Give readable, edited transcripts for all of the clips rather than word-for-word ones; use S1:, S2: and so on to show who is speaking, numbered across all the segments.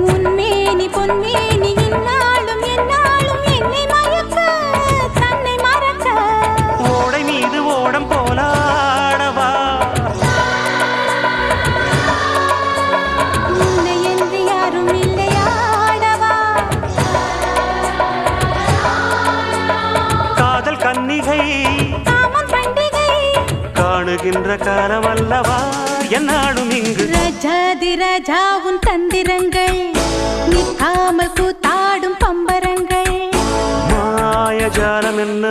S1: உன்மேனி பொன்மேனி இந்நாளும் எந்நாளும் என்னை மயக்க தன்னை மறக்க
S2: ஓடை மீது ஓடம் போலாடவா
S1: உன்னை என்று யாரும் இல்லையாடவா
S2: காதல் கன்னிகை
S1: காமம் பண்டிகை
S2: காணுகின்ற காலம் அல்லவா என்னாலும் இங்கு
S1: ரஜாதி ராஜா உன் தந்திரங்கள் நிற்காமல் கூத்தாடும் பம்பரங்கள்
S2: மாயஜாலம் என்ன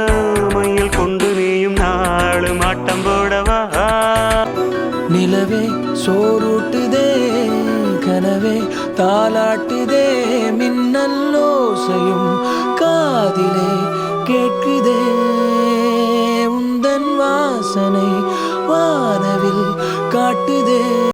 S2: மையில் கொண்டு நீயும் நாளும் ஆட்டம் போடவா
S3: நிலவே சோறுட்டுதே கனவே தாலாட்டுதே மின்னல்லோசையும் காதிலே கேட்குதே உந்தன் வாசனை வானவில் காட்டுதே